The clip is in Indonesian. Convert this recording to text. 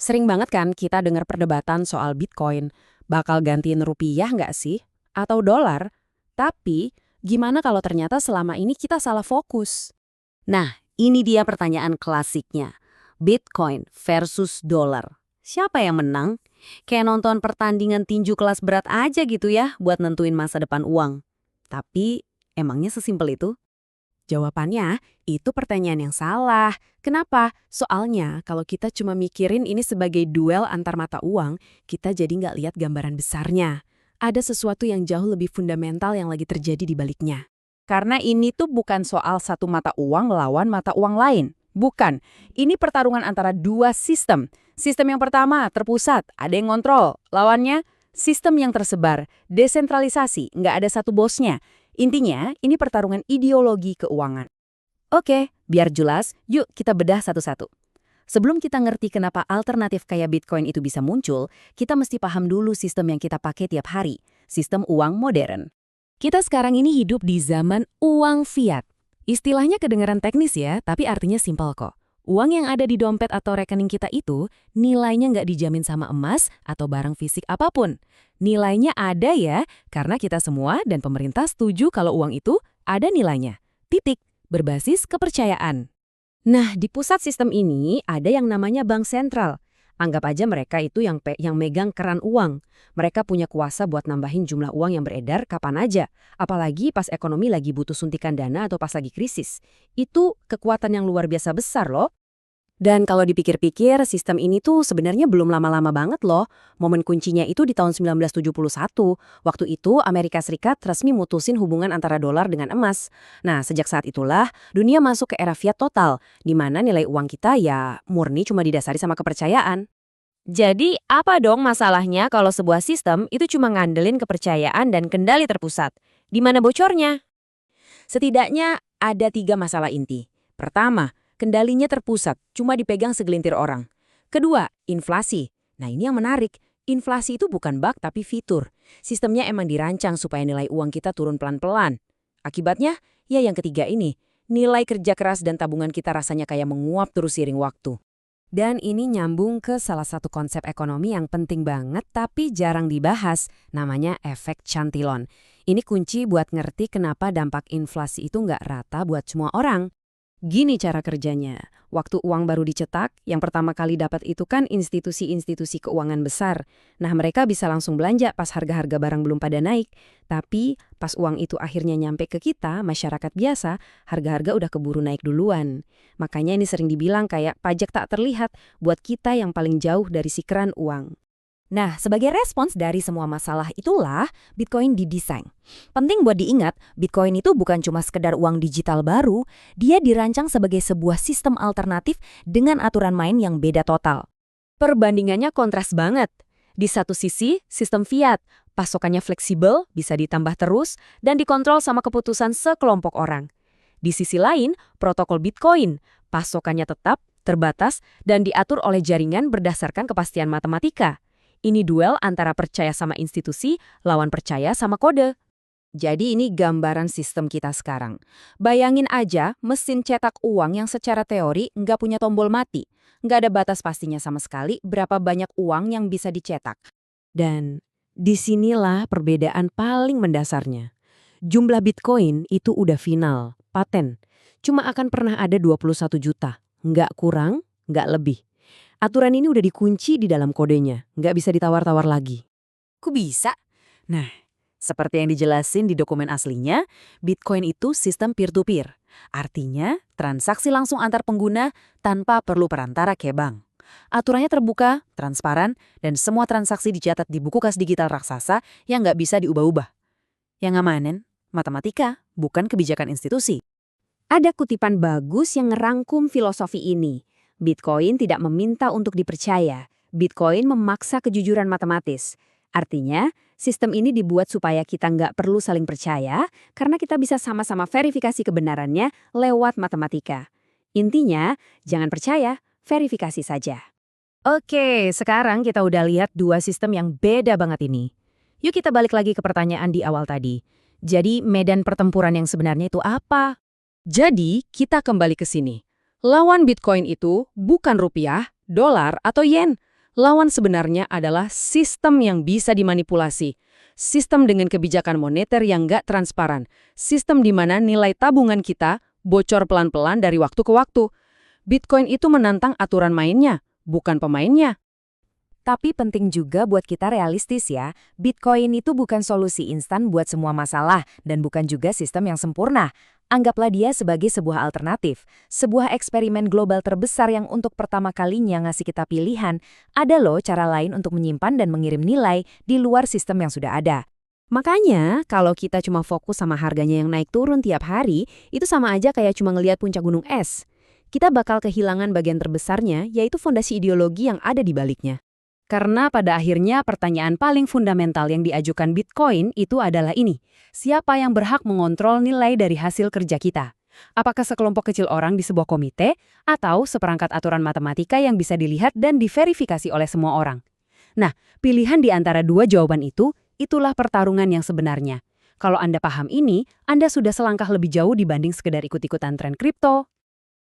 Sering banget kan kita dengar perdebatan soal Bitcoin. Bakal gantiin rupiah nggak sih? Atau dolar? Tapi, gimana kalau ternyata selama ini kita salah fokus? Nah, ini dia pertanyaan klasiknya. Bitcoin versus dolar. Siapa yang menang? Kayak nonton pertandingan tinju kelas berat aja gitu ya buat nentuin masa depan uang. Tapi, emangnya sesimpel itu? Jawabannya, itu pertanyaan yang salah. Kenapa? Soalnya, kalau kita cuma mikirin ini sebagai duel antar mata uang, kita jadi nggak lihat gambaran besarnya. Ada sesuatu yang jauh lebih fundamental yang lagi terjadi di baliknya. Karena ini tuh bukan soal satu mata uang lawan mata uang lain. Bukan. Ini pertarungan antara dua sistem. Sistem yang pertama, terpusat, ada yang ngontrol. Lawannya, sistem yang tersebar, desentralisasi, nggak ada satu bosnya. Intinya, ini pertarungan ideologi keuangan. Oke, biar jelas, yuk kita bedah satu-satu. Sebelum kita ngerti kenapa alternatif kayak Bitcoin itu bisa muncul, kita mesti paham dulu sistem yang kita pakai tiap hari, sistem uang modern. Kita sekarang ini hidup di zaman uang fiat. Istilahnya kedengaran teknis ya, tapi artinya simpel kok. Uang yang ada di dompet atau rekening kita itu, nilainya nggak dijamin sama emas atau barang fisik apapun. Nilainya ada ya, karena kita semua dan pemerintah setuju kalau uang itu ada nilainya. Titik, berbasis kepercayaan. Nah, di pusat sistem ini ada yang namanya bank sentral. Anggap aja mereka itu yang megang keran uang. Mereka punya kuasa buat nambahin jumlah uang yang beredar kapan aja. Apalagi pas ekonomi lagi butuh suntikan dana atau pas lagi krisis. Itu kekuatan yang luar biasa besar loh. Dan kalau dipikir-pikir, sistem ini tuh sebenarnya belum lama-lama banget loh. Momen kuncinya itu di tahun 1971. Waktu itu Amerika Serikat resmi mutusin hubungan antara dolar dengan emas. Nah, sejak saat itulah dunia masuk ke era fiat total, di mana nilai uang kita ya murni cuma didasari sama kepercayaan. Jadi, apa dong masalahnya kalau sebuah sistem itu cuma ngandelin kepercayaan dan kendali terpusat? Di mana bocornya? Setidaknya ada 3 masalah inti. Pertama, kendalinya terpusat, cuma dipegang segelintir orang. Kedua, inflasi. Nah ini yang menarik. Inflasi itu bukan bug tapi fitur. Sistemnya emang dirancang supaya nilai uang kita turun pelan-pelan. Akibatnya, ya yang ketiga ini. Nilai kerja keras dan tabungan kita rasanya kayak menguap terus seiring waktu. Dan ini nyambung ke salah satu konsep ekonomi yang penting banget tapi jarang dibahas, namanya efek Cantillon. Ini kunci buat ngerti kenapa dampak inflasi itu nggak rata buat semua orang. Gini cara kerjanya. Waktu uang baru dicetak, yang pertama kali dapat itu kan institusi-institusi keuangan besar. Nah, mereka bisa langsung belanja pas harga-harga barang belum pada naik. Tapi, pas uang itu akhirnya nyampe ke kita, masyarakat biasa, harga-harga udah keburu naik duluan. Makanya ini sering dibilang kayak pajak tak terlihat buat kita yang paling jauh dari si keran uang. Nah, sebagai respons dari semua masalah itulah Bitcoin didesain. Penting buat diingat, Bitcoin itu bukan cuma sekedar uang digital baru, dia dirancang sebagai sebuah sistem alternatif dengan aturan main yang beda total. Perbandingannya kontras banget. Di satu sisi, sistem fiat, pasokannya fleksibel, bisa ditambah terus, dan dikontrol sama keputusan sekelompok orang. Di sisi lain, protokol Bitcoin, pasokannya tetap, terbatas, dan diatur oleh jaringan berdasarkan kepastian matematika. Ini duel antara percaya sama institusi, lawan percaya sama kode. Jadi ini gambaran sistem kita sekarang. Bayangin aja mesin cetak uang yang secara teori nggak punya tombol mati. Nggak ada batas pastinya sama sekali berapa banyak uang yang bisa dicetak. Dan disinilah perbedaan paling mendasarnya. Jumlah Bitcoin itu udah final, paten. Cuma akan pernah ada 21 juta. Nggak kurang, nggak lebih. Aturan ini udah dikunci di dalam kodenya, nggak bisa ditawar-tawar lagi. Kok bisa? Nah, seperti yang dijelasin di dokumen aslinya, Bitcoin itu sistem peer-to-peer. Artinya, transaksi langsung antar pengguna tanpa perlu perantara kayak bank. Aturannya terbuka, transparan, dan semua transaksi dicatat di buku kas digital raksasa yang nggak bisa diubah-ubah. Yang ngamanin, matematika, bukan kebijakan institusi. Ada kutipan bagus yang ngerangkum filosofi ini. Bitcoin tidak meminta untuk dipercaya. Bitcoin memaksa kejujuran matematis. Artinya, sistem ini dibuat supaya kita nggak perlu saling percaya karena kita bisa sama-sama verifikasi kebenarannya lewat matematika. Intinya, jangan percaya, verifikasi saja. Oke, sekarang kita udah lihat dua sistem yang beda banget ini. Yuk kita balik lagi ke pertanyaan di awal tadi. Jadi, medan pertempuran yang sebenarnya itu apa? Jadi, kita kembali ke sini. Lawan Bitcoin itu bukan rupiah, dolar, atau yen. Lawan sebenarnya adalah sistem yang bisa dimanipulasi. Sistem dengan kebijakan moneter yang nggak transparan. Sistem di mana nilai tabungan kita bocor pelan-pelan dari waktu ke waktu. Bitcoin itu menantang aturan mainnya, bukan pemainnya. Tapi penting juga buat kita realistis ya, Bitcoin itu bukan solusi instan buat semua masalah dan bukan juga sistem yang sempurna. Anggaplah dia sebagai sebuah alternatif, sebuah eksperimen global terbesar yang untuk pertama kalinya ngasih kita pilihan, ada loh cara lain untuk menyimpan dan mengirim nilai di luar sistem yang sudah ada. Makanya, kalau kita cuma fokus sama harganya yang naik turun tiap hari, itu sama aja kayak cuma ngelihat puncak gunung es. Kita bakal kehilangan bagian terbesarnya, yaitu fondasi ideologi yang ada di baliknya. Karena pada akhirnya pertanyaan paling fundamental yang diajukan Bitcoin itu adalah ini. Siapa yang berhak mengontrol nilai dari hasil kerja kita? Apakah sekelompok kecil orang di sebuah komite atau seperangkat aturan matematika yang bisa dilihat dan diverifikasi oleh semua orang? Nah, pilihan di antara dua jawaban itu, itulah pertarungan yang sebenarnya. Kalau Anda paham ini, Anda sudah selangkah lebih jauh dibanding sekedar ikut-ikutan tren kripto.